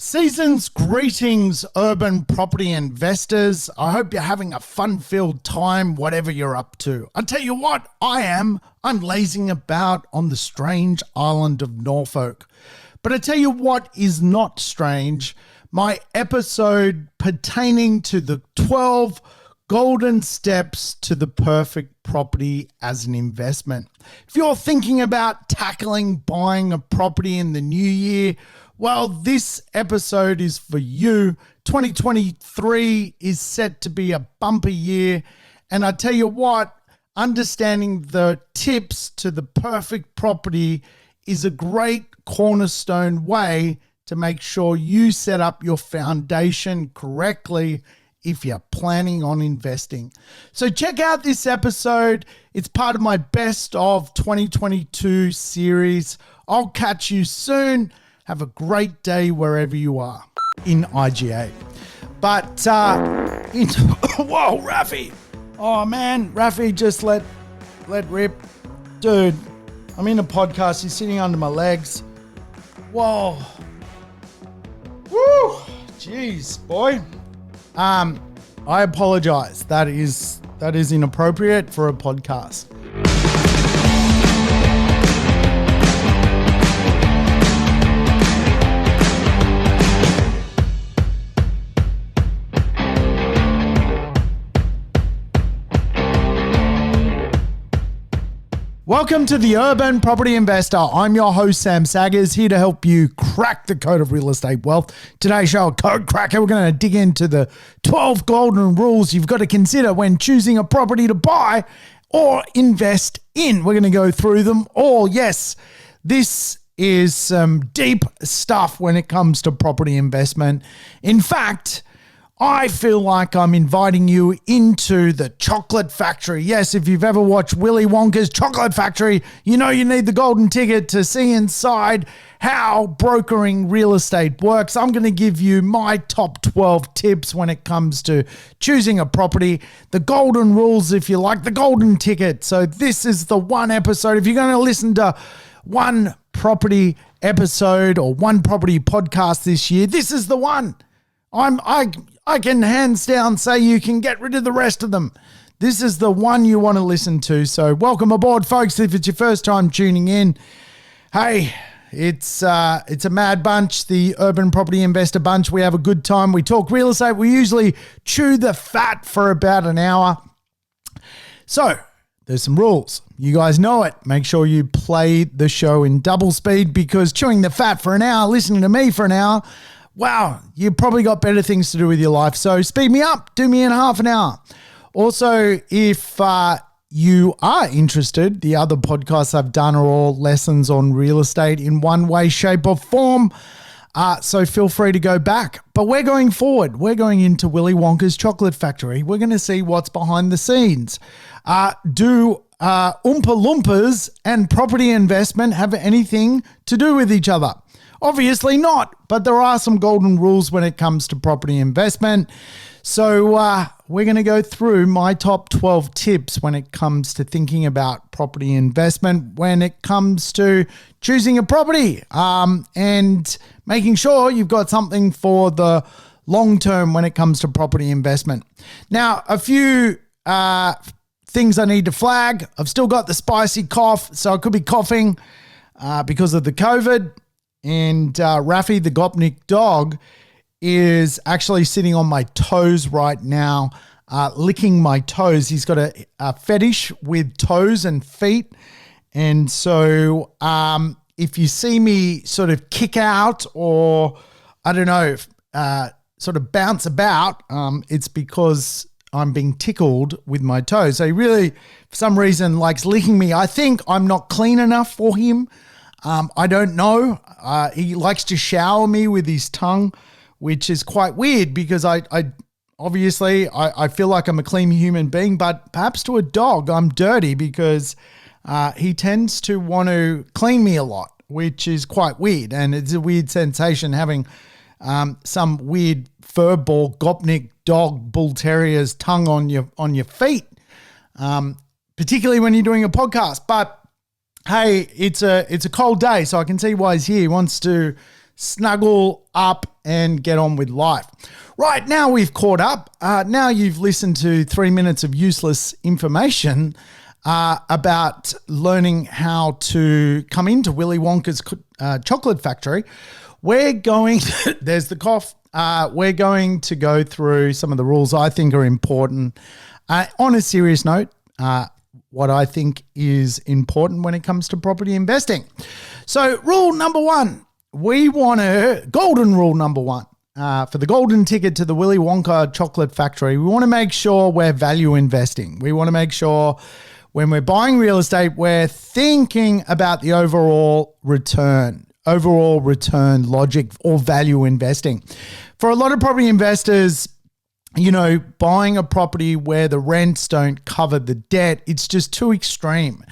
Season's greetings, urban property investors. I hope you're having a fun-filled time, whatever you're up to. I tell you what, I am. I'm lazing about on the strange island of Norfolk. But I tell you what is not strange, my episode pertaining to the 12 golden steps to the perfect property as an investment. If you're thinking about tackling buying a property in the new year, well, this episode is for you. 2023 is set to be a bumper year. And I tell you what, understanding the tips to the perfect property is a great cornerstone way to make sure you set up your foundation correctly if you're planning on investing. So check out this episode. It's part of my best of 2022 series. I'll catch you soon. Have a great day wherever you are in IGA. But, whoa, Rafi. Oh man, Rafi just let rip. Dude, I'm in a podcast. He's sitting under my legs. Whoa. Woo. Jeez, boy. I apologize. That is inappropriate for a podcast. Welcome to the Urban Property Investor. I'm your host, Sam Saggers, here to help you crack the code of real estate wealth. Today's show, Code Cracker, we're going to dig into the 12 golden rules you've got to consider when choosing a property to buy or invest in. We're going to go through them all. Yes, this is some deep stuff when it comes to property investment. In fact, I feel like I'm inviting you into the chocolate factory. Yes, if you've ever watched Willy Wonka's Chocolate Factory, you know you need the golden ticket to see inside how brokering real estate works. I'm going to give you my top 12 tips when it comes to choosing a property, the golden rules, if you like, the golden ticket. So this is the one episode. If you're going to listen to one property episode or one property podcast this year, this is the one. I can hands down say you can get rid of the rest of them. This is the one you want to listen to. So welcome aboard, folks. If it's your first time tuning in, hey, it's a mad bunch, the Urban Property Investor bunch. We have a good time. We talk real estate. We usually chew the fat for about an hour. So there's some rules. You guys know it. Make sure you play the show in double speed, because chewing the fat for an hour, listening to me for an hour, wow, you've probably got better things to do with your life. So speed me up, do me in half an hour. Also, if you are interested, the other podcasts I've done are all lessons on real estate in one way, shape or form. So feel free to go back. But we're going forward. We're going into Willy Wonka's Chocolate Factory. We're going to see what's behind the scenes. Do Oompa Loompas and property investment have anything to do with each other? Obviously not, but there are some golden rules when it comes to property investment. So we're going to go through my top 12 tips when it comes to thinking about property investment, when it comes to choosing a property and making sure you've got something for the long term when it comes to property investment. Now, a few things I need to flag. I've still got the spicy cough, so I could be coughing because of the COVID. And Rafi, the Gopnik dog, is actually sitting on my toes right now, licking my toes. He's got a fetish with toes and feet. And so if you see me sort of kick out or, I don't know, sort of bounce about, it's because I'm being tickled with my toes. So he really, for some reason, likes licking me. I think I'm not clean enough for him. I don't know. He likes to shower me with his tongue, which is quite weird because I obviously feel like I'm a clean human being, but perhaps to a dog I'm dirty because he tends to want to clean me a lot, which is quite weird. And it's a weird sensation having some weird furball Gopnik dog bull terrier's tongue on your feet, particularly when you're doing a podcast. But hey, it's a cold day, so I can see why he's here. He wants to snuggle up and get on with life. Right, now we've caught up. Now you've listened to 3 minutes of useless information about learning how to come into Willy Wonka's chocolate factory. We're going, there's the cough. We're going to go through some of the rules I think are important. On a serious note, what I think is important when it comes to property investing. So rule number one, golden rule number one, for the golden ticket to the Willy Wonka chocolate factory, we want to make sure we're value investing. We want to make sure when we're buying real estate, we're thinking about the overall return logic or value investing. For a lot of property investors, buying a property where the rents don't cover the debt, it's just too extreme.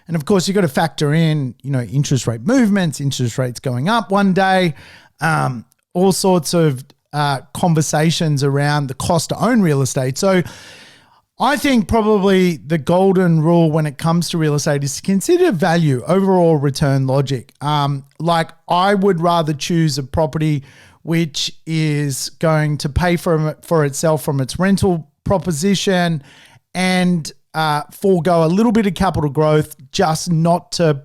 And of course, you've got to factor in, interest rate movements, interest rates going up one day, all sorts of conversations around the cost to own real estate. So I think probably the golden rule when it comes to real estate is to consider value, overall return logic. Like I would rather choose a property which is going to pay for itself from its rental proposition and forego a little bit of capital growth, just not to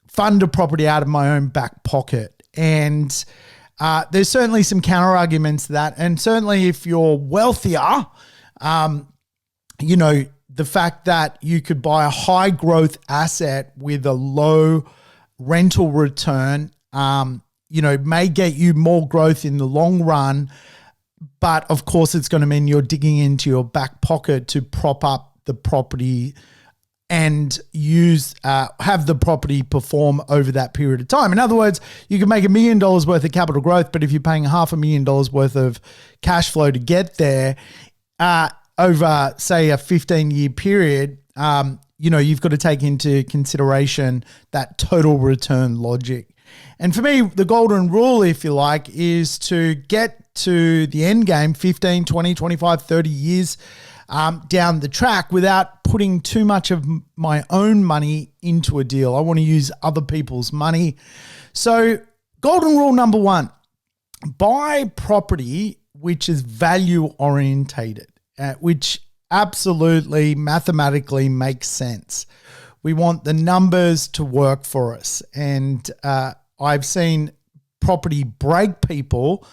fund a property out of my own back pocket. And there's certainly some counter arguments to that. And certainly if you're wealthier, the fact that you could buy a high growth asset with a low rental return, may get you more growth in the long run. But of course, it's going to mean you're digging into your back pocket to prop up the property and have the property perform over that period of time. In other words, you can make $1 million worth of capital growth, but if you're paying $500,000 worth of cash flow to get there, over, say, a 15-year period, you've got to take into consideration that total return logic. And for me, the golden rule, if you like, is to get to the end game 15, 20, 25, 30 years down the track without putting too much of my own money into a deal. I want to use other people's money. So golden rule number one, buy property which is value orientated. Which absolutely mathematically makes sense. We want the numbers to work for us. And I've seen property break people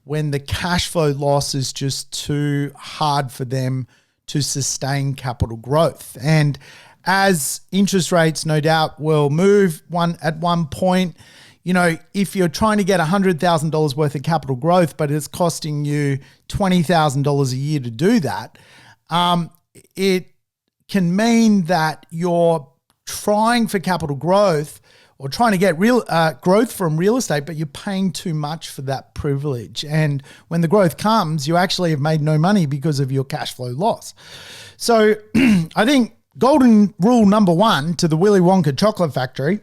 when the cash flow loss is just too hard for them to sustain capital growth. And as interest rates no doubt will move at one point, if you're trying to get $100,000 worth of capital growth, but it's costing you $20,000 a year to do that, it can mean that you're trying for capital growth or trying to get real growth from real estate, but you're paying too much for that privilege. And when the growth comes, you actually have made no money because of your cash flow loss. So I think golden rule number one to the Willy Wonka chocolate factory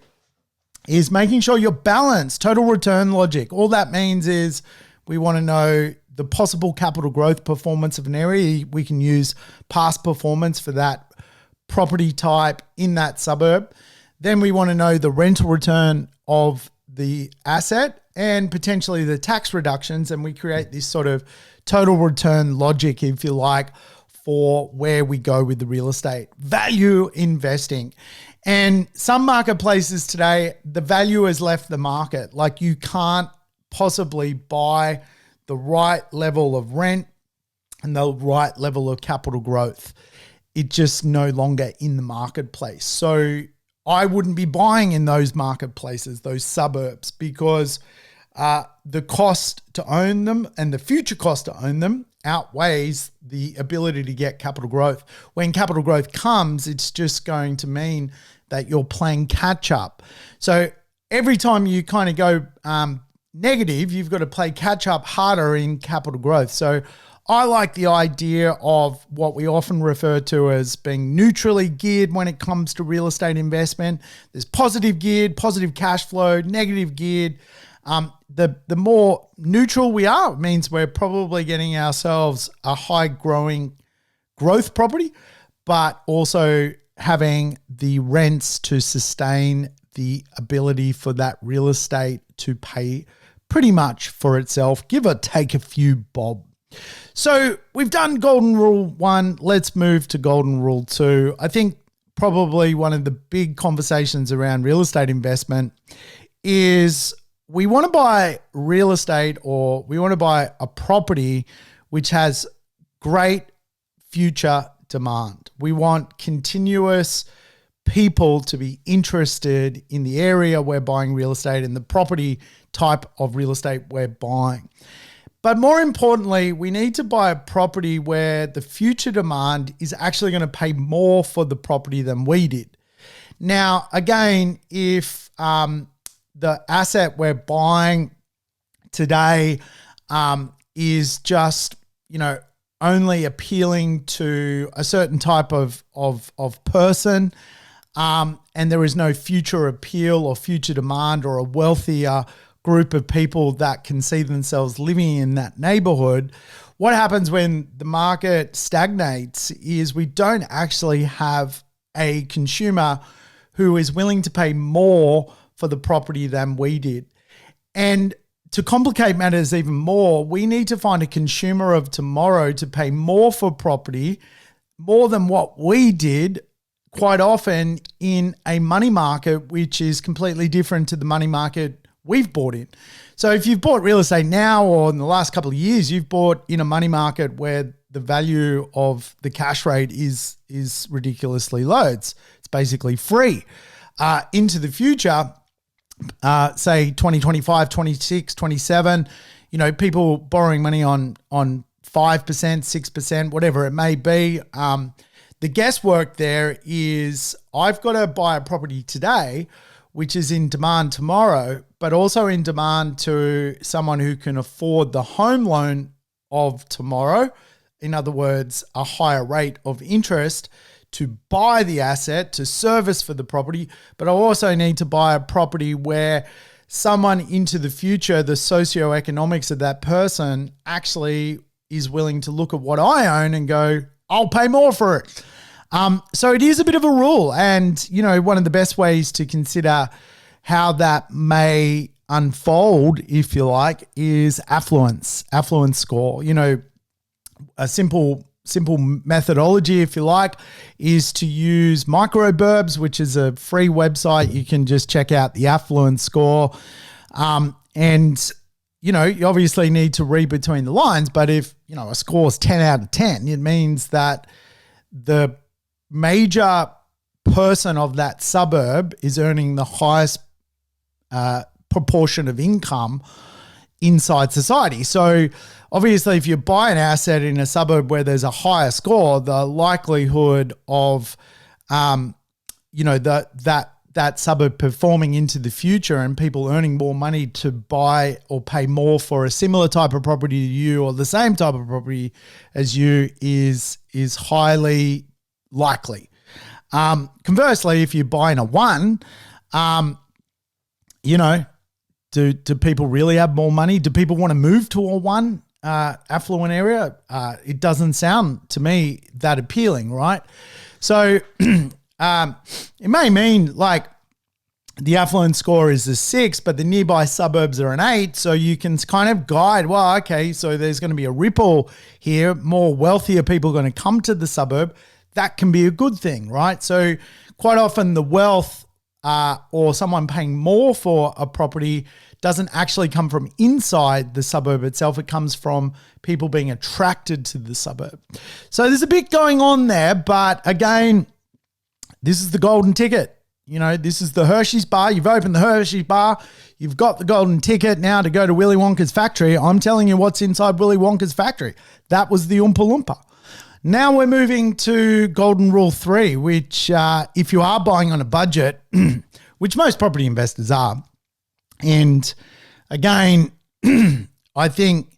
is making sure you're balanced, total return logic. All that means is we want to know the possible capital growth performance of an area. We can use past performance for that property type in that suburb. Then we want to know the rental return of the asset and potentially the tax reductions. And we create this sort of total return logic, if you like, for where we go with the real estate. Value investing. And some marketplaces today, the value has left the market. Like you can't possibly buy the right level of rent and the right level of capital growth. It's just no longer in the marketplace. So I wouldn't be buying in those marketplaces, those suburbs, because the cost to own them and the future cost to own them outweighs the ability to get capital growth. When capital growth comes, it's just going to mean that you're playing catch up. So every time you kind of go negative, you've got to play catch up harder in capital growth. So I like the idea of what we often refer to as being neutrally geared when it comes to real estate investment. There's positive geared, positive cash flow, negative geared. The more neutral we are, it means we're probably getting ourselves a high growing growth property, but also having the rents to sustain the ability for that real estate to pay pretty much for itself, give or take a few bob. So we've done golden rule 1. Let's move to golden rule 2. I think probably one of the big conversations around real estate investment is we want to buy real estate, or we want to buy a property which has great future demand. We want continuous people to be interested in the area we're buying real estate and the property type of real estate we're buying. But more importantly, we need to buy a property where the future demand is actually going to pay more for the property than we did. Now, again, if the asset we're buying today is just, only appealing to a certain type of person, and there is no future appeal or future demand or a wealthier group of people that can see themselves living in that neighborhood, what happens when the market stagnates is we don't actually have a consumer who is willing to pay more for the property than we did. And to complicate matters even more, we need to find a consumer of tomorrow to pay more for property, more than what we did, quite often in a money market, which is completely different to the money market we've bought in. So if you've bought real estate now or in the last couple of years, you've bought in a money market where the value of the cash rate is ridiculously low. It's basically free. Into the future, say 2025, 26, 27, people borrowing money on 5%, 6%, whatever it may be. The guesswork there is I've got to buy a property today which is in demand tomorrow, but also in demand to someone who can afford the home loan of tomorrow. In other words, a higher rate of interest to buy the asset, to service for the property. But I also need to buy a property where someone into the future, the socioeconomics of that person actually is willing to look at what I own and go, I'll pay more for it. So it is a bit of a rule. And, one of the best ways to consider how that may unfold, if you like, is affluence score. A simple methodology, if you like, is to use Microburbs, which is a free website. You can just check out the affluence score. And you obviously need to read between the lines, but if, a score is 10 out of 10, it means that the major person of that suburb is earning the highest proportion of income inside society. So obviously, if you buy an asset in a suburb where there's a higher score, the likelihood of, that suburb performing into the future and people earning more money to buy or pay more for a similar type of property to you or the same type of property as you is highly likely. Conversely, if you're buying a 1, do people really have more money? Do people want to move to a 1 affluent area? It doesn't sound to me that appealing, right? So it may mean like the affluent score is a 6, but the nearby suburbs are an 8. So you can kind of guide, well, okay, so there's going to be a ripple here. More wealthier people are going to come to the suburb. That can be a good thing, right? So quite often the wealth or someone paying more for a property doesn't actually come from inside the suburb itself. It comes from people being attracted to the suburb. So there's a bit going on there, but again, this is the golden ticket. This is the Hershey's bar. You've opened the Hershey's bar. You've got the golden ticket now to go to Willy Wonka's factory. I'm telling you what's inside Willy Wonka's factory. That was the Oompa Loompa. Now we're moving to golden rule 3, which if you are buying on a budget, which most property investors are, and again, I think,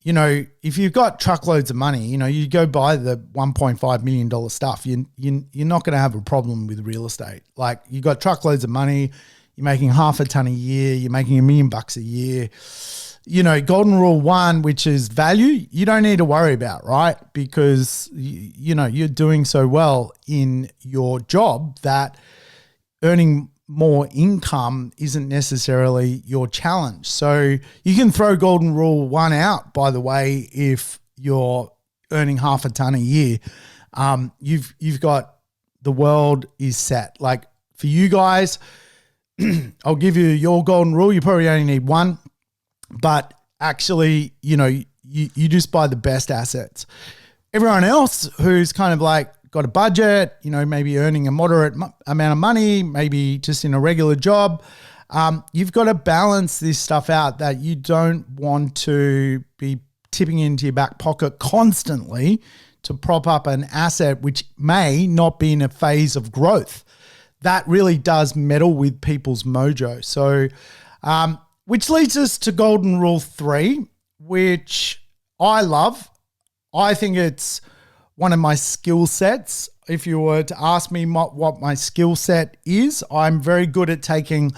if you've got truckloads of money, you go buy the $1.5 million stuff, you're not going to have a problem with real estate. Like you've got truckloads of money, you're making $500,000 a year, you're making $1 million a year. Golden rule 1, which is value, you don't need to worry about, right? Because, you're doing so well in your job that earning more income isn't necessarily your challenge. So you can throw golden rule 1 out, by the way, if you're earning half a ton a year. You've got, the world is set. Like for you guys, I'll give you your golden rule. You probably only need 1, but actually, you just buy the best assets. Everyone else who's kind of like got a budget, maybe earning a moderate amount of money, maybe just in a regular job, you've got to balance this stuff out, that you don't want to be tipping into your back pocket constantly to prop up an asset which may not be in a phase of growth. That really does meddle with people's mojo. So, which leads us to golden rule 3, which I love. I think it's one of my skill sets. If you were to ask me what my skill set is, I'm very good at taking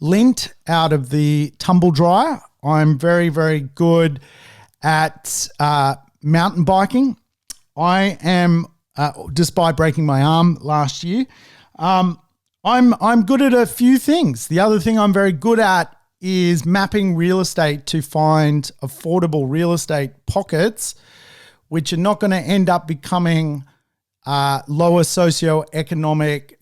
lint out of the tumble dryer. I'm very, very good at mountain biking. I am, despite breaking my arm last year, I'm good at a few things. The other thing I'm very good at is mapping real estate to find affordable real estate pockets, which are not going to end up becoming lower socioeconomic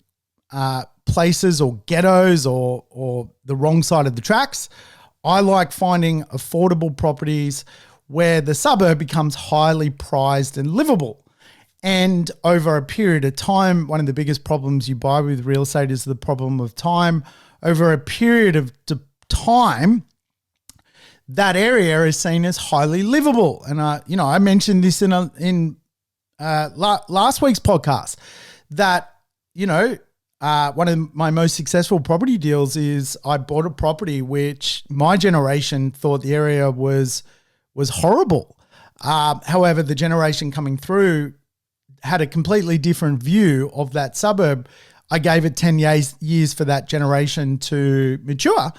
places or ghettos or the wrong side of the tracks. I like finding affordable properties where the suburb becomes highly prized and livable. And over a period of time, one of the biggest problems you buy with real estate is the problem of time. Over a period of time, that area is seen as highly livable. And, I mentioned this in last week's podcast that, one of my most successful property deals is I bought a property which my generation thought the area was horrible. However, the generation coming through had a completely different view of that suburb. I gave it 10 years for that generation to mature.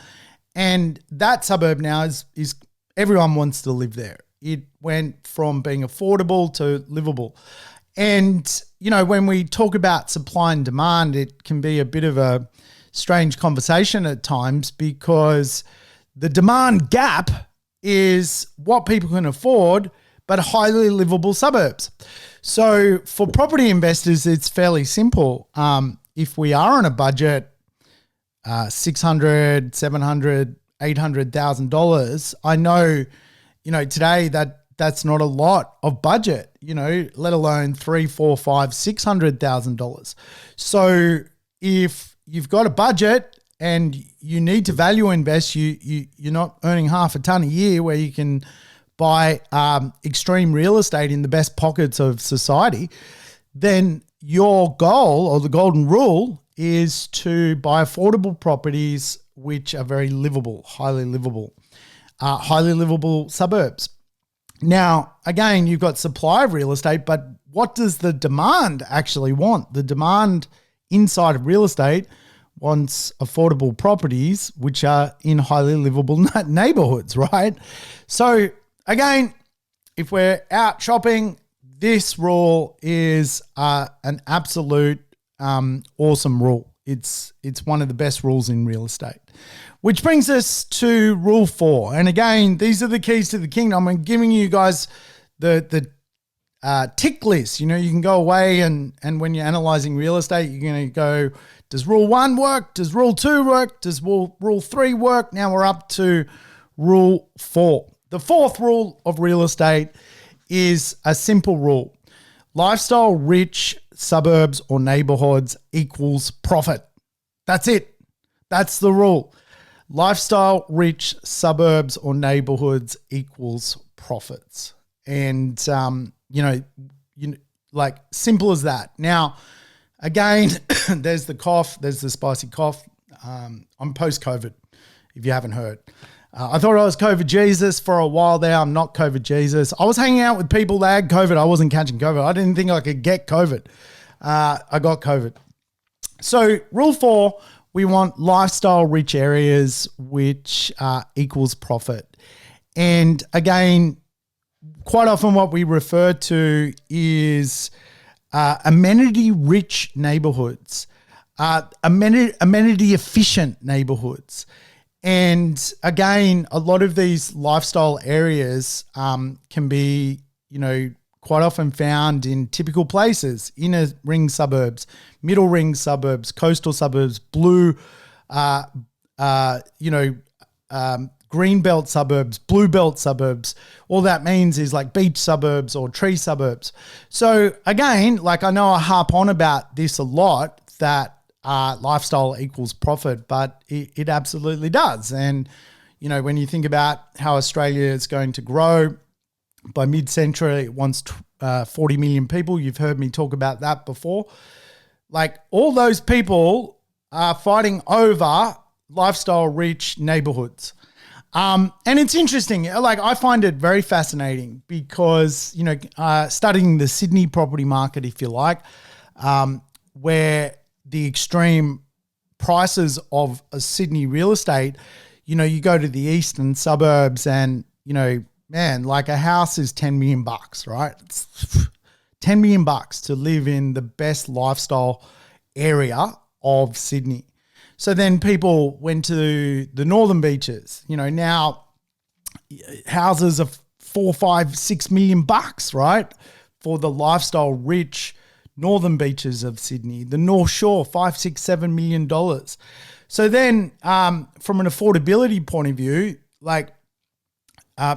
And that suburb now is everyone wants to live there. It went from being affordable to livable. And, when we talk about supply and demand, it can be a bit of a strange conversation at times, because the demand gap is what people can afford, but highly livable suburbs. So for property investors, it's fairly simple. If we are on a budget, $600,000, $700,000, $800,000, I know, today that's not a lot of budget, let alone $300,000, $400,000, $500,000, $600,000. So if you've got a budget and you need to value invest, you're not earning half a ton a year where you can buy extreme real estate in the best pockets of society, then your goal, or the golden rule, is to buy affordable properties which are very livable, highly livable suburbs. Now, again, you've got supply of real estate, but what does the demand actually want? The demand inside of real estate wants affordable properties which are in highly livable neighborhoods, right? So again, if we're out shopping, this rule is an absolute awesome rule. It's one of the best rules in real estate, which brings us to rule 4. And again, these are the keys to the kingdom. I'm giving you guys the tick list. You can go away and when you're analyzing real estate, you're going to go, does rule 1 work? Does rule 2 work? Does rule 3 work? Now we're up to rule 4. The fourth rule of real estate is a simple rule. Lifestyle rich suburbs or neighborhoods equals profit. That's it. That's the rule. Lifestyle rich suburbs or neighborhoods equals profits. And, like simple as that. Now, again, there's the cough, there's the spicy cough. I'm post-COVID, if you haven't heard. I thought I was COVID Jesus for a while there. I'm not COVID Jesus. I was hanging out with people that had COVID. I wasn't catching COVID. I didn't think I could get COVID. I got COVID. So rule 4, we want lifestyle rich areas, which equals profit. And again, quite often what we refer to is amenity rich neighborhoods. amenity efficient neighborhoods. And again, a lot of these lifestyle areas can be, quite often found in typical places: inner ring suburbs, middle ring suburbs, coastal suburbs, blue, green belt suburbs, blue belt suburbs. All that means is like beach suburbs or tree suburbs. So again, like I know I harp on about this a lot, that lifestyle equals profit, but it absolutely does. And, when you think about how Australia is going to grow by mid-century, it wants 40 million people. You've heard me talk about that before. Like, all those people are fighting over lifestyle-rich neighborhoods. And it's interesting. Like, I find it very fascinating because, studying the Sydney property market, if you like, where the extreme prices of a Sydney real estate, you go to the eastern suburbs and, man, like a house is 10 million bucks, right? It's 10 million bucks to live in the best lifestyle area of Sydney. So then people went to the northern beaches. Now houses are 4, 5, 6 million bucks, right? For the lifestyle rich northern beaches of Sydney, the North Shore, $5, $6, $7 million. So then from an affordability point of view, like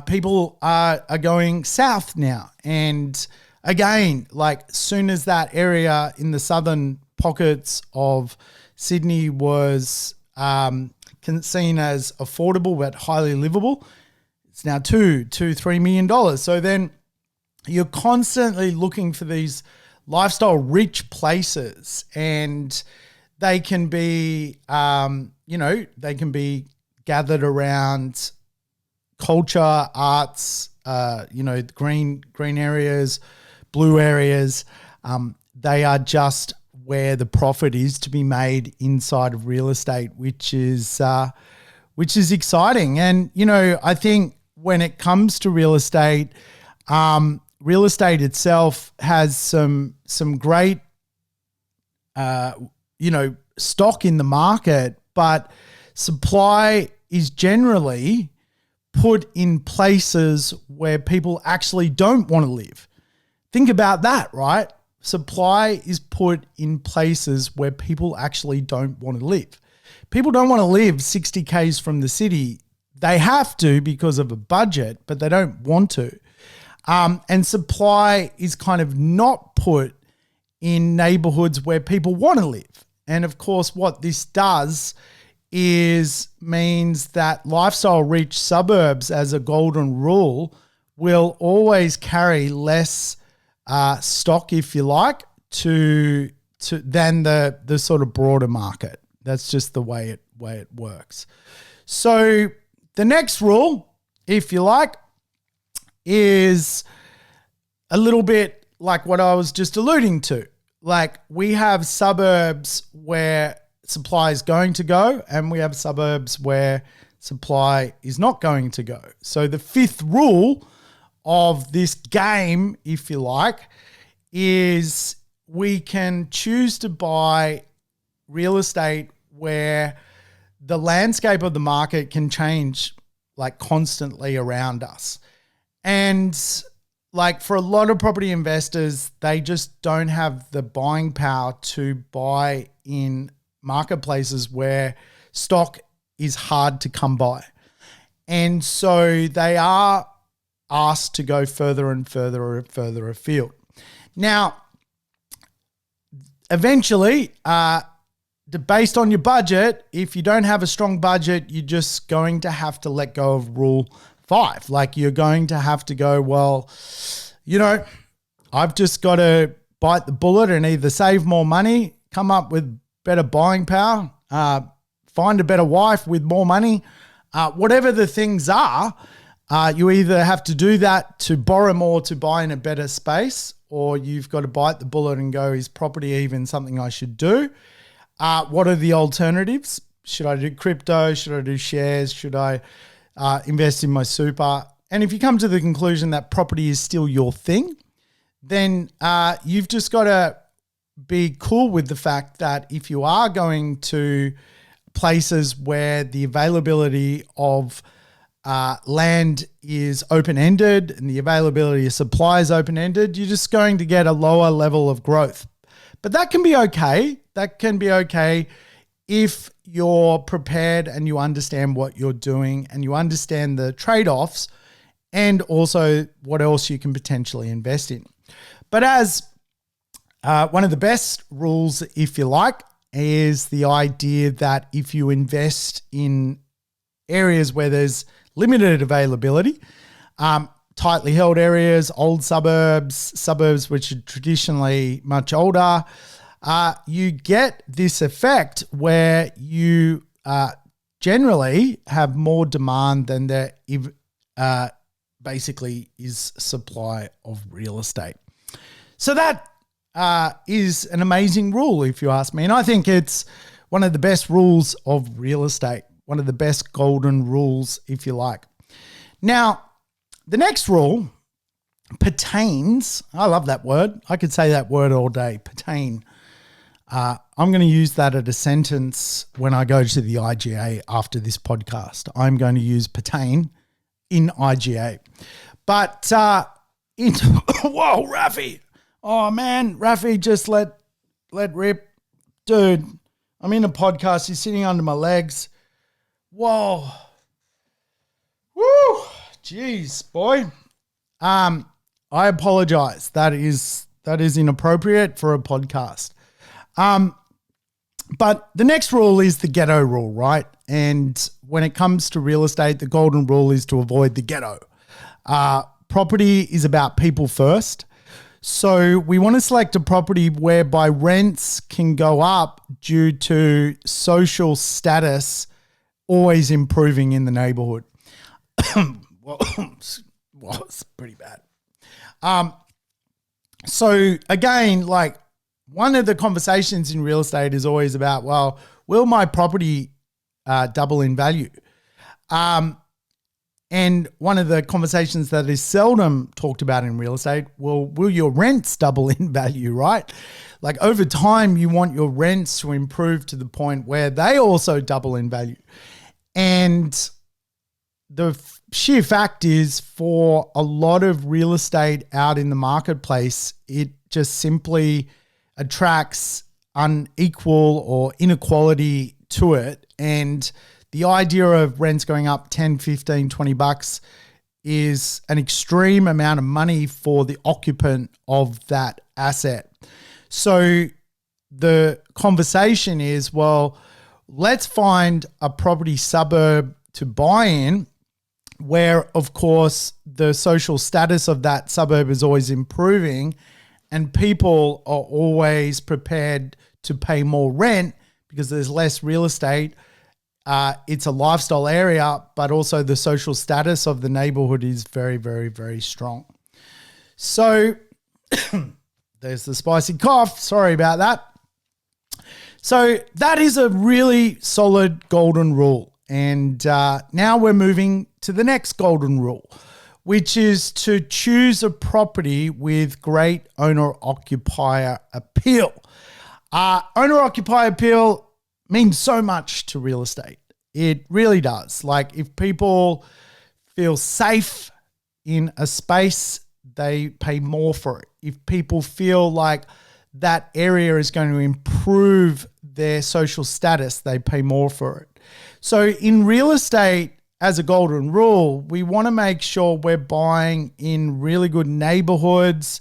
people are going south now. And again, like soon as that area in the southern pockets of Sydney was seen as affordable but highly livable, it's now $2-3 million. So then you're constantly looking for these lifestyle rich places, and they can be, they can be gathered around culture, arts, green areas, blue areas. They are just where the profit is to be made inside of real estate, which is exciting. And, I think when it comes to real estate itself has some great, stock in the market, but supply is generally put in places where people actually don't want to live. Think about that, right? Supply is put in places where people actually don't want to live. People don't want to live 60 Ks from the city. They have to because of a budget, but they don't want to. And supply is kind of not put in neighborhoods where people want to live. And of course, what this does means that lifestyle rich suburbs, as a golden rule, will always carry less stock, if you like, than the sort of broader market. That's just the way it works. So the next rule, if you like, is a little bit like what I was just alluding to. Like, we have suburbs where supply is going to go, and we have suburbs where supply is not going to go. So the fifth rule of this game, if you like, is we can choose to buy real estate where the landscape of the market can change like constantly around us. And like, for a lot of property investors, they just don't have the buying power to buy in marketplaces where stock is hard to come by. And so they are asked to go further and further and further afield. Now, eventually, based on your budget, if you don't have a strong budget, you're just going to have to let go of rule 5. Like, you're going to have to go, well, I've just got to bite the bullet and either save more money, come up with better buying power, find a better wife with more money, whatever the things are. You either have to do that to borrow more to buy in a better space, or you've got to bite the bullet and go, is property even something I should do? What are the alternatives? Should I do crypto? Should I do shares? Should I invest in my super? And if you come to the conclusion that property is still your thing, then you've just got to be cool with the fact that if you are going to places where the availability of land is open-ended and the availability of supply is open-ended, you're just going to get a lower level of growth. But that can be okay. That can be okay if you're prepared and you understand what you're doing and you understand the trade-offs and also what else you can potentially invest in. But as one of the best rules, if you like, is the idea that if you invest in areas where there's limited availability, tightly held areas, old suburbs which are traditionally much older, you get this effect where you generally have more demand than there basically is supply of real estate. So that is an amazing rule, if you ask me. And I think it's one of the best rules of real estate, one of the best golden rules, if you like. Now, the next rule pertains, I love that word. I could say that word all day, pertain. I'm going to use that as a sentence when I go to the IGA after this podcast. I'm going to use pertain in IGA. But, whoa, Rafi. Oh, man, Rafi just let rip. Dude, I'm in a podcast. He's sitting under my legs. Whoa. Woo. Jeez, boy. I apologize. That is inappropriate for a podcast. But the next rule is the ghetto rule, right? And when it comes to real estate, the golden rule is to avoid the ghetto. Property is about people first. So we want to select a property whereby rents can go up due to social status always improving in the neighborhood. well, it's pretty bad. So again, like one of the conversations in real estate is always about, well, will my property double in value? And one of the conversations that is seldom talked about in real estate, well, will your rents double in value, right? Like over time, you want your rents to improve to the point where they also double in value. And the sheer fact is for a lot of real estate out in the marketplace, it just simply attracts unequal or inequality to it. And the idea of rents going up 10, 15, 20 bucks is an extreme amount of money for the occupant of that asset. So the conversation is, well, let's find a property suburb to buy in where, of course, the social status of that suburb is always improving and people are always prepared to pay more rent because there's less real estate. It's a lifestyle area, but also the social status of the neighborhood is very, very, very strong. So there's the spicy cough. Sorry about that. So that is a really solid golden rule. And now we're moving to the next golden rule, which is to choose a property with great owner-occupier appeal. Owner-occupier appeal means so much to real estate. It really does. Like if people feel safe in a space, they pay more for it. If people feel like that area is going to improve their social status, they pay more for it. So in real estate, as a golden rule, we want to make sure we're buying in really good neighborhoods,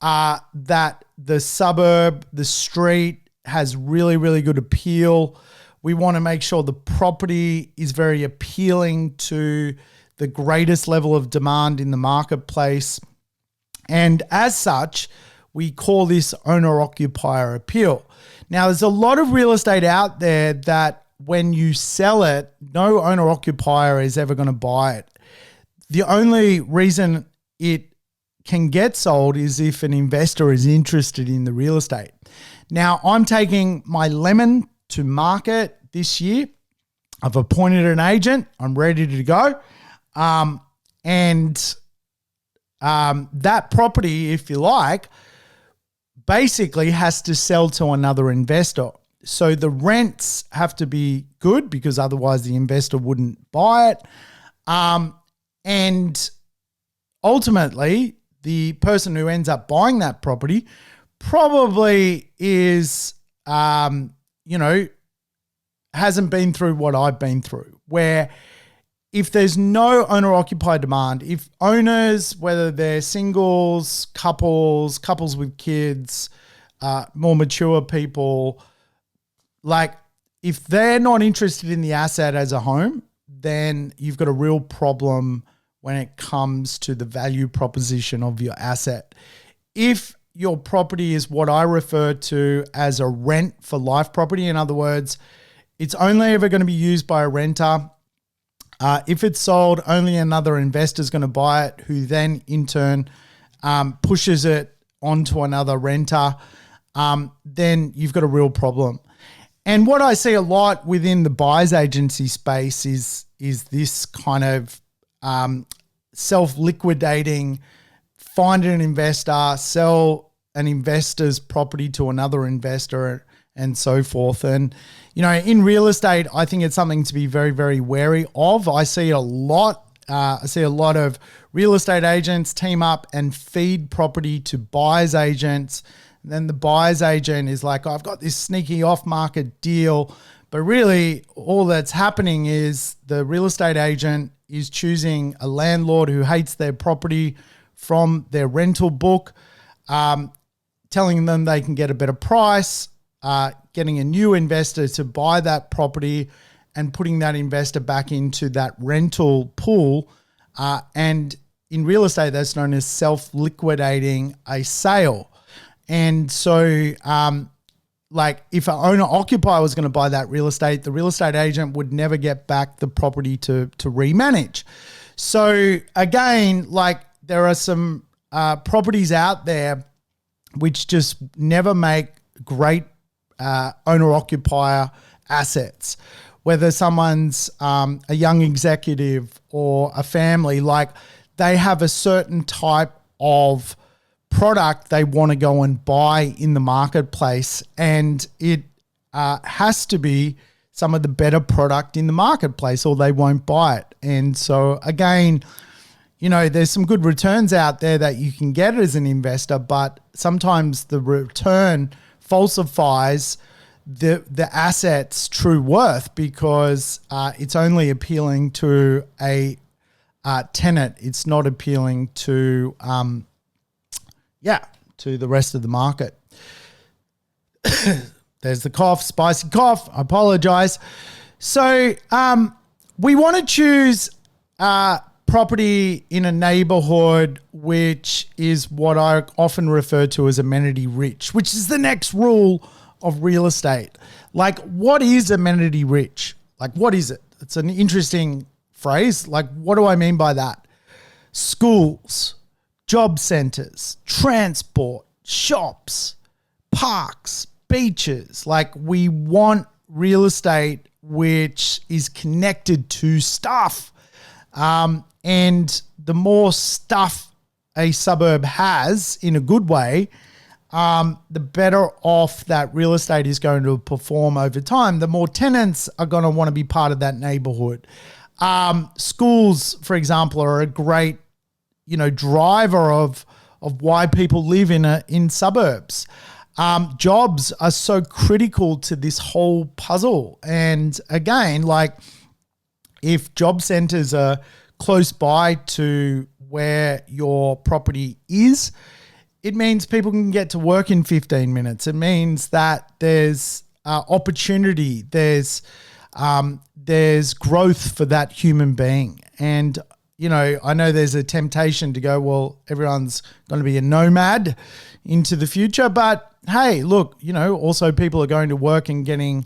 that the suburb, the street has really, really good appeal. We want to make sure the property is very appealing to the greatest level of demand in the marketplace. And as such, we call this owner-occupier appeal. Now, there's a lot of real estate out there that when you sell it, no owner-occupier is ever going to buy it. The only reason it can get sold is if an investor is interested in the real estate. Now, I'm taking my lemon to market this year. I've appointed an agent. I'm ready to go. That property, if you like, basically has to sell to another investor. So the rents have to be good because otherwise the investor wouldn't buy it. And ultimately, the person who ends up buying that property probably is, hasn't been through what I've been through, where if there's no owner-occupied demand, if owners, whether they're singles, couples with kids, more mature people, like if they're not interested in the asset as a home, then you've got a real problem when it comes to the value proposition of your asset. If your property is what I refer to as a rent for life property, in other words, it's only ever going to be used by a renter. If it's sold, only another investor is going to buy it, who then in turn pushes it onto another renter, then you've got a real problem. And what I see a lot within the buyer's agency space is this kind of self-liquidating, find an investor, sell an investor's property to another investor, and so forth. And, in real estate, I think it's something to be very, very wary of. I see a lot. I see a lot of real estate agents team up and feed property to buyer's agents. And then the buyer's agent is like, I've got this sneaky off-market deal. But really, all that's happening is the real estate agent is choosing a landlord who hates their property from their rental book, telling them they can get a better price, getting a new investor to buy that property and putting that investor back into that rental pool. And in real estate, that's known as self-liquidating a sale. And so if an owner-occupier was going to buy that real estate, the real estate agent would never get back the property to remanage. So again, there are some properties out there which just never make great owner-occupier assets. Whether someone's a young executive or a family, they have a certain type of product they want to go and buy in the marketplace, and it has to be some of the better product in the marketplace or they won't buy it. And so again, there's some good returns out there that you can get as an investor, but sometimes the return falsifies the asset's true worth because it's only appealing to a tenant. It's not appealing to the rest of the market. There's the cough, spicy cough. I apologize. So we want to choose property in a neighborhood which is what I often refer to as amenity rich, which is the next rule of real estate. What is amenity rich? What is it? It's an interesting phrase. What do I mean by that? Schools, job centers, transport, shops, parks, beaches. We want real estate which is connected to stuff. And the more stuff a suburb has in a good way, the better off that real estate is going to perform over time. The more tenants are going to want to be part of that neighborhood. Schools, for example, are a great, driver of why people live in suburbs. Jobs are so critical to this whole puzzle. And again, if job centers are close by to where your property is, it means people can get to work in 15 minutes. It means that there's opportunity, there's growth for that human being. And, I know there's a temptation to go, well, everyone's going to be a nomad into the future. But hey, look, also people are going to work and getting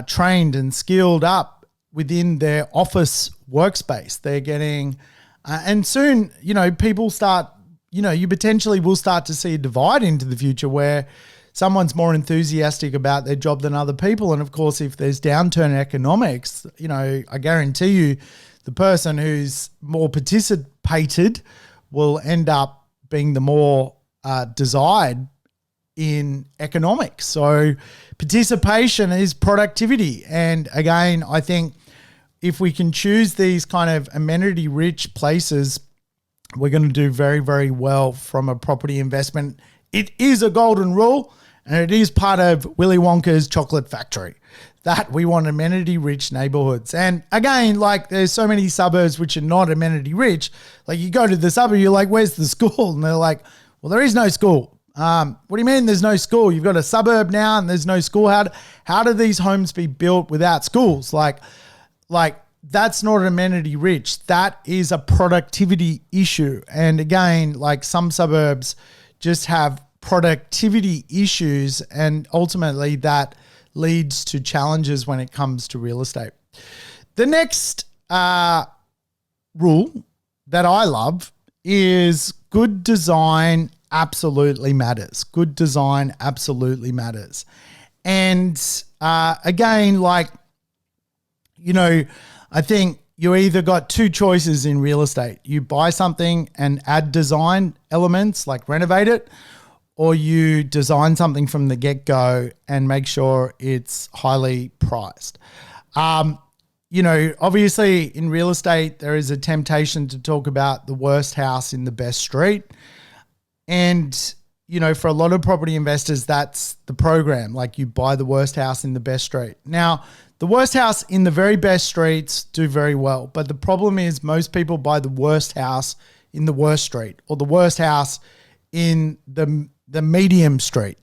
trained and skilled up within their office workspace. They're getting, and soon, people start, you potentially will start to see a divide into the future where someone's more enthusiastic about their job than other people. And of course, if there's downturn in economics, I guarantee you the person who's more participated will end up being the more desired in economics. So participation is productivity. And again, I think if we can choose these kind of amenity-rich places, we're going to do very, very well from a property investment. It is a golden rule, and it is part of Willy Wonka's chocolate factory, that we want amenity-rich neighborhoods. And again, like there's so many suburbs which are not amenity-rich. Like you go to the suburb, you're like, where's the school? And they're like, well, there is no school. What do you mean there's no school? You've got a suburb now and there's no school. How do these homes be built without schools? Like that's not amenity rich. That is a productivity issue. And again, like some suburbs just have productivity issues, and ultimately that leads to challenges when it comes to real estate. The next rule that I love is good design absolutely matters. Good design absolutely matters. And again, like, you know, I think you either got two choices in real estate. You buy something and add design elements, like renovate it, or you design something from the get-go and make sure it's highly priced. You know, obviously in real estate, there is a temptation to talk about the worst house in the best street. And, you know, for a lot of property investors, that's the program. Like you buy the worst house in the best street. Now, the worst house in the very best streets do very well. But the problem is most people buy the worst house in the worst street, or the worst house in the medium street.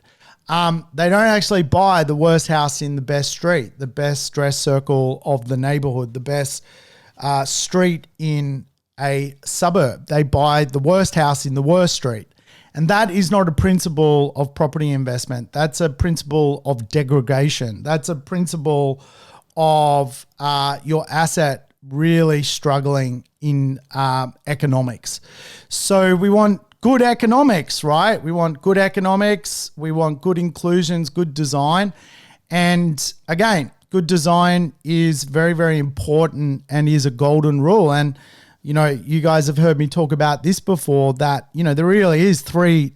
They don't actually buy the worst house in the best street, the best stress circle of the neighborhood, the best street in a suburb. They buy the worst house in the worst street. And that is not a principle of property investment. That's a principle of degradation. That's a principle of your asset really struggling in economics. So we want good economics, right? We want good economics. We want good inclusions, good design. And again, good design is very, very important and is a golden rule. And, you know, you guys have heard me talk about this before, that, you know, there really is three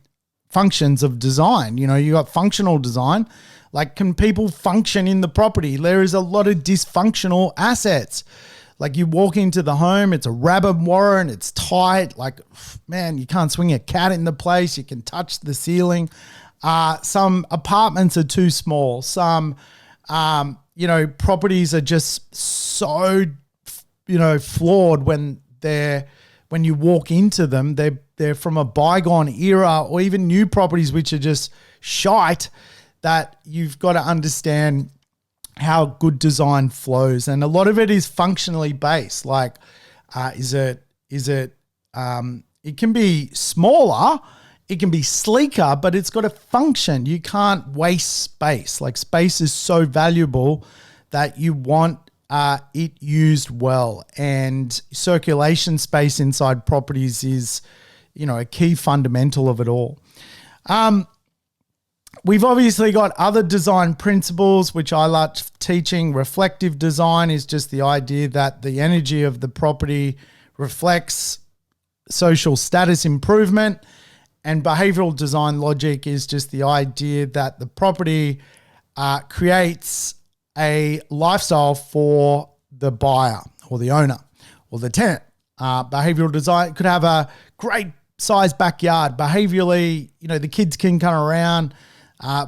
functions of design. You know, you got functional design. Like, can people function in the property? There is a lot of dysfunctional assets. Like you walk into the home, it's a rabbit warren, it's tight. Like, man, you can't swing a cat in the place. You can touch the ceiling. Some apartments are too small. Some, you know, properties are just so, you know, flawed when you walk into them. They're from a bygone era, or even new properties which are just shite, that you've got to understand how good design flows. And a lot of it is functionally based. Like, it can be smaller, it can be sleeker, but it's got to function. You can't waste space. Like, space is so valuable that you want it used well. And circulation space inside properties is, you know, a key fundamental of it all. We've obviously got other design principles, which I like teaching. Reflective design is just the idea that the energy of the property reflects social status improvement. And behavioral design logic is just the idea that the property creates a lifestyle for the buyer or the owner or the tenant. Behavioral design could have a great sized backyard. Behaviorally, you know, the kids can come around.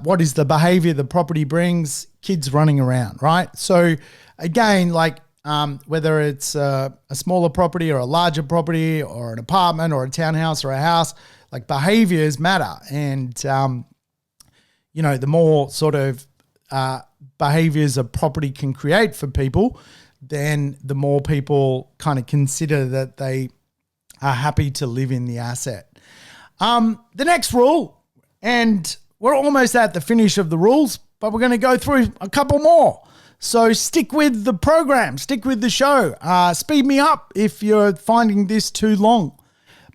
What is the behavior the property brings? Kids running around, right? So again, like whether it's a smaller property or a larger property or an apartment or a townhouse or a house, like behaviors matter. And, you know, the more sort of behaviors a property can create for people, then the more people kind of consider that they are happy to live in the asset. The next rule, and we're almost at the finish of the rules, but we're going to go through a couple more. So stick with the program, stick with the show. Speed me up if you're finding this too long.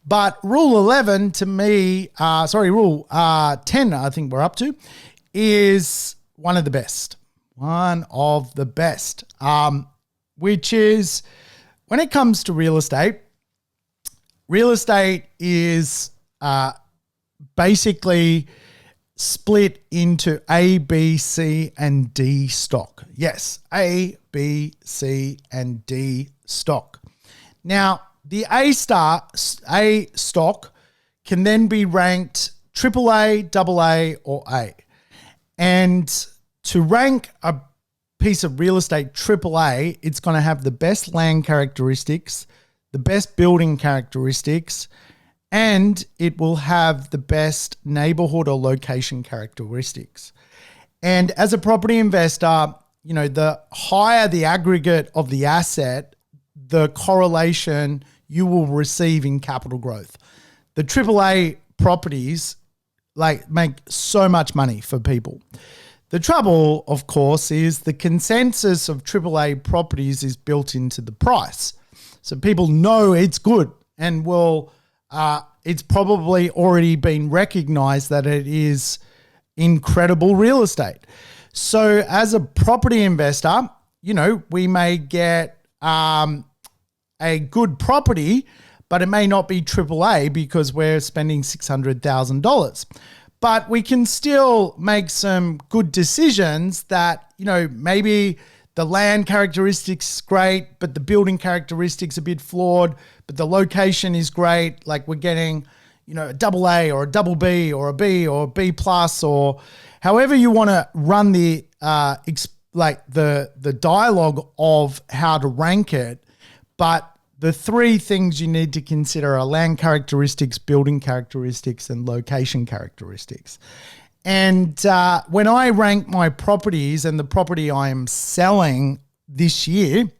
But rule 11 to me, rule 10, I think we're up to, is one of the best. One of the best, which is when it comes to real estate is basically split into A, B, C, and D stock. Yes, A, B, C, and D stock. Now, the A stock can then be ranked AAA, AA, or A. And to rank a piece of real estate AAA, it's going to have the best land characteristics, the best building characteristics, and it will have the best neighborhood or location characteristics. And as a property investor, you know, the higher the aggregate of the asset, the correlation you will receive in capital growth. The AAA properties make so much money for people. The trouble, of course, is the consensus of AAA properties is built into the price. So people know it's good and it's probably already been recognized that it is incredible real estate. So as a property investor, you know, we may get a good property, but it may not be AAA because we're spending $600,000. But we can still make some good decisions that, you know, maybe the land characteristics is great, but the building characteristics a bit flawed, but the location is great. Like we're getting, you know, a AA or a double B or a B or a B plus, or however you want to run the the dialogue of how to rank it. But the three things you need to consider are land characteristics, building characteristics, and location characteristics. And when I rank my properties and the property I am selling this year,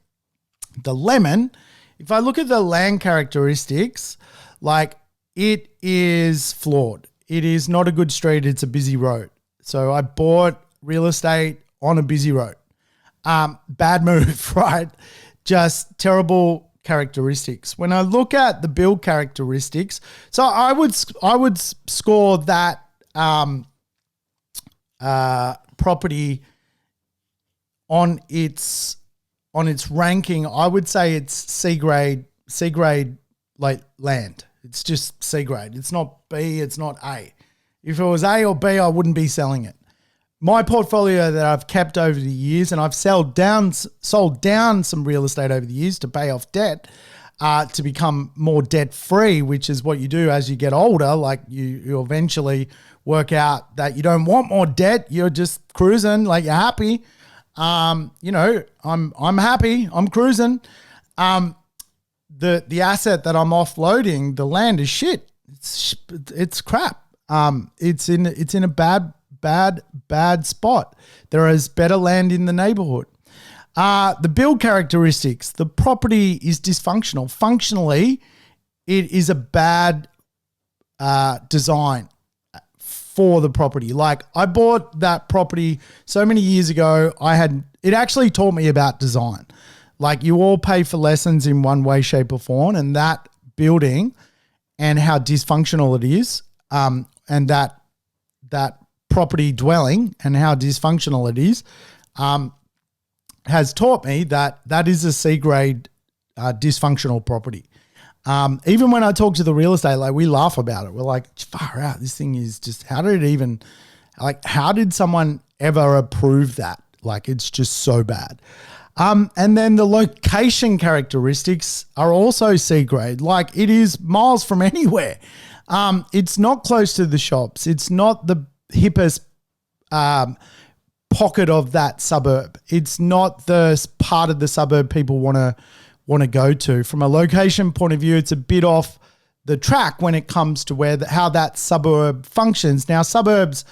the Lemon, if I look at the land characteristics, like it is flawed. It is not a good street. It's a busy road. So I bought real estate on a busy road. Bad move, right? Just terrible characteristics. When I look at the build characteristics, so I would score that property on its ranking. I would say it's C grade like land. It's just C grade. It's not B. It's not A. If it was A or B, I wouldn't be selling it. My portfolio that I've kept over the years, and I've sold down some real estate over the years to pay off debt, to become more debt free, which is what you do as you get older. Like you eventually work out that you don't want more debt. You're just cruising, like you're happy. You know, I'm happy. I'm cruising. The asset that I'm offloading, the land is shit. It's crap. It's in a bad spot. There is better land in the neighborhood. The build characteristics, the property is dysfunctional. Functionally, it is a bad design for the property. Like I bought that property so many years ago. It actually taught me about design. Like you all pay for lessons in one way, shape or form, and that building and how dysfunctional it is, and that property dwelling and how dysfunctional it is, has taught me that is a C grade dysfunctional property. Even when I talk to the real estate, like we laugh about it. We're like, far out, this thing is just, how did someone ever approve that? Like it's just so bad. And then the location characteristics are also C grade. Like it is miles from anywhere. It's not close to the shops. It's not the hippest pocket of that suburb. It's not the part of the suburb people want to go to. From a location point of view, it's a bit off the track when it comes to how that suburb functions. Now, suburbs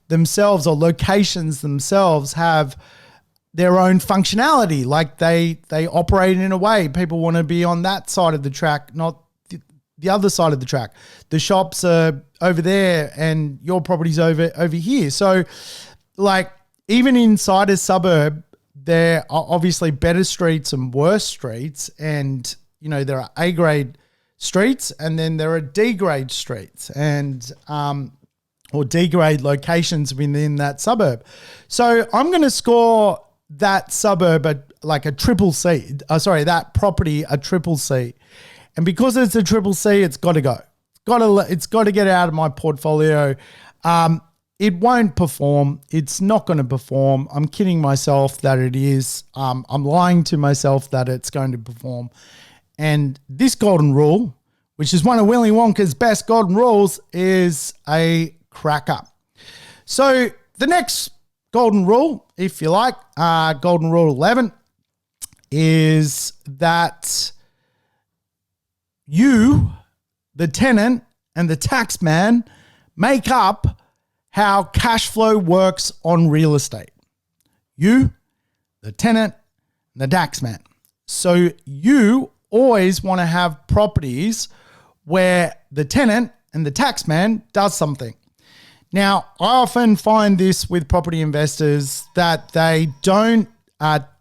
themselves or locations themselves have their own functionality. Like they operate in a way. People want to be on that side of the track, not the other side of the track. The shops are over there and your property's over here. So like even inside a suburb, there are obviously better streets and worse streets. And, you know, there are A grade streets and then there are D grade streets and, or D grade locations within that suburb. So I'm going to score that suburb like a triple C. That property a triple C. And because it's a triple C, it's got to go. It's got to get out of my portfolio. it won't perform. It's not going to perform. I'm kidding myself that it is. I'm lying to myself that it's going to perform. And this golden rule, which is one of Willy Wonka's best golden rules, is a cracker. So the next golden rule, if you like, golden rule 11, is that you, the tenant, and the tax man make up how cash flow works on real estate. You, the tenant, and the tax man. So you always want to have properties where the tenant and the tax man does something. Now, I often find this with property investors that they don't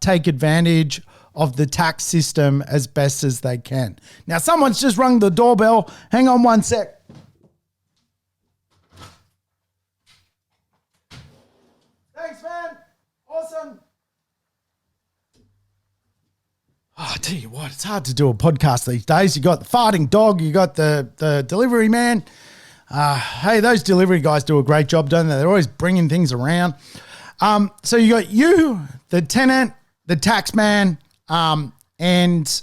take advantage of the tax system as best as they can. Now, someone's just rung the doorbell. Hang on one sec. Thanks, man. Awesome. Oh, I tell you what, it's hard to do a podcast these days. You got the farting dog, you got the delivery man. Hey, those delivery guys do a great job, don't they? They're always bringing things around. So you got you, the tenant, the tax man, and,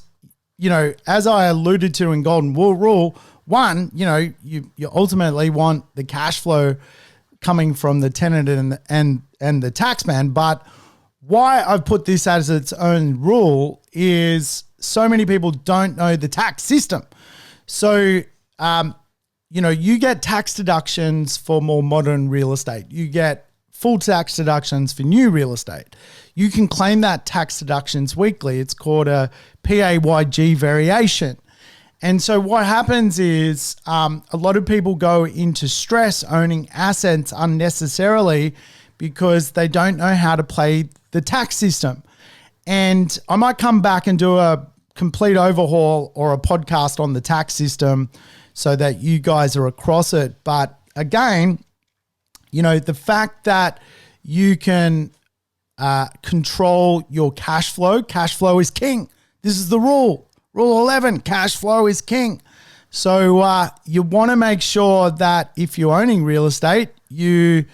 you know, as I alluded to in Golden Rule, one, you know, you ultimately want the cash flow coming from the tenant and the tax man. But why I've put this as its own rule is so many people don't know the tax system. So, you know, you get tax deductions for more modern real estate. You get full tax deductions for new real estate. You can claim that tax deductions weekly. It's called a PAYG variation. And so what happens is a lot of people go into stress owning assets unnecessarily because they don't know how to play the tax system. And I might come back and do a complete overhaul or a podcast on the tax system so that you guys are across it. But again, you know, the fact that you can control your cash flow is king. This is the rule. Rule 11, cash flow is king. So you want to make sure that if you're owning real estate, you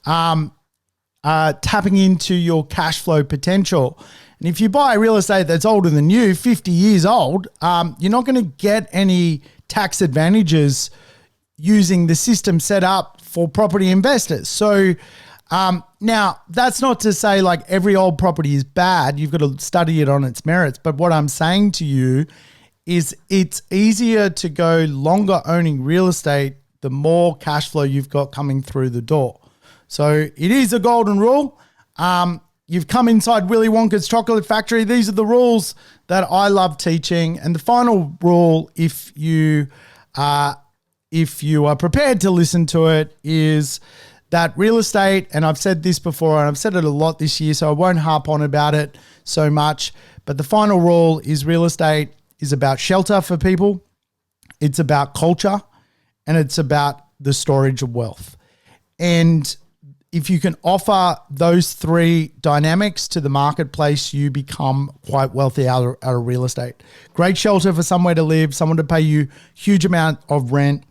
tapping into your cash flow potential. And if you buy real estate that's older than you, 50 years old, you're not going to get any tax advantages using the system set up for property investors. So now that's not to say like every old property is bad. You've got to study it on its merits. But what I'm saying to you is it's easier to go longer owning real estate the more cash flow you've got coming through the door. So it is a golden rule. You've come inside Willy Wonka's chocolate factory. These are the rules that I love teaching. And the final rule, if you are prepared to listen to it, is that real estate, and I've said this before, and I've said it a lot this year, so I won't harp on about it so much. But the final rule is real estate is about shelter for people. It's about culture, and it's about the storage of wealth. And if you can offer those three dynamics to the marketplace, you become quite wealthy out of real estate. Great shelter for somewhere to live, someone to pay you huge amount of rent.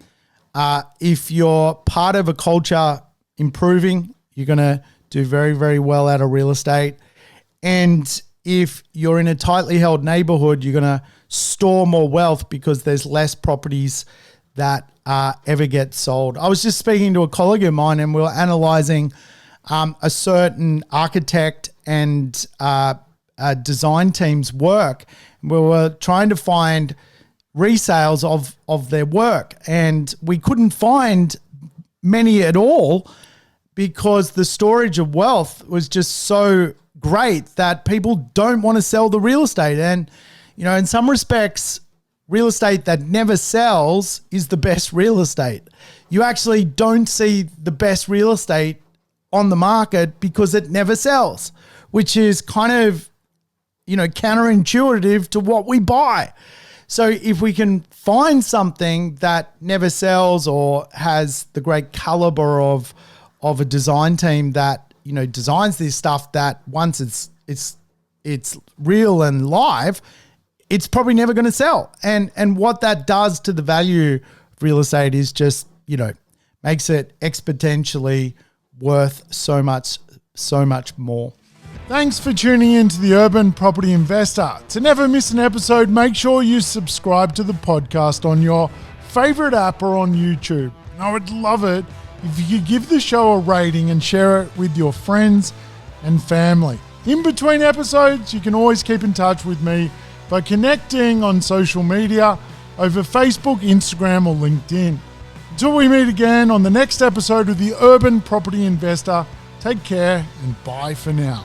If you're part of a culture improving, you're going to do very, very well out of real estate. And if you're in a tightly held neighborhood, you're going to store more wealth because there's less properties that ever get sold. I was just speaking to a colleague of mine and we were analyzing a certain architect and design team's work. We were trying to find resales of their work, and we couldn't find many at all because the storage of wealth was just so great that people don't want to sell the real estate. And, you know, in some respects, real estate that never sells is the best real estate. You actually don't see the best real estate on the market because it never sells, which is kind of, you know, counterintuitive to what we buy. So if we can find something that never sells or has the great caliber of a design team that, you know, designs this stuff that once it's real and live, it's probably never going to sell. And what that does to the value of real estate is just, you know, makes it exponentially worth so much more. Thanks for tuning in to the Urban Property Investor. To never miss an episode, make sure you subscribe to the podcast on your favorite app or on YouTube. I would love it if you could give the show a rating and share it with your friends and family. In between episodes, you can always keep in touch with me by connecting on social media over Facebook, Instagram, or LinkedIn. Until we meet again on the next episode of the Urban Property Investor, take care and bye for now.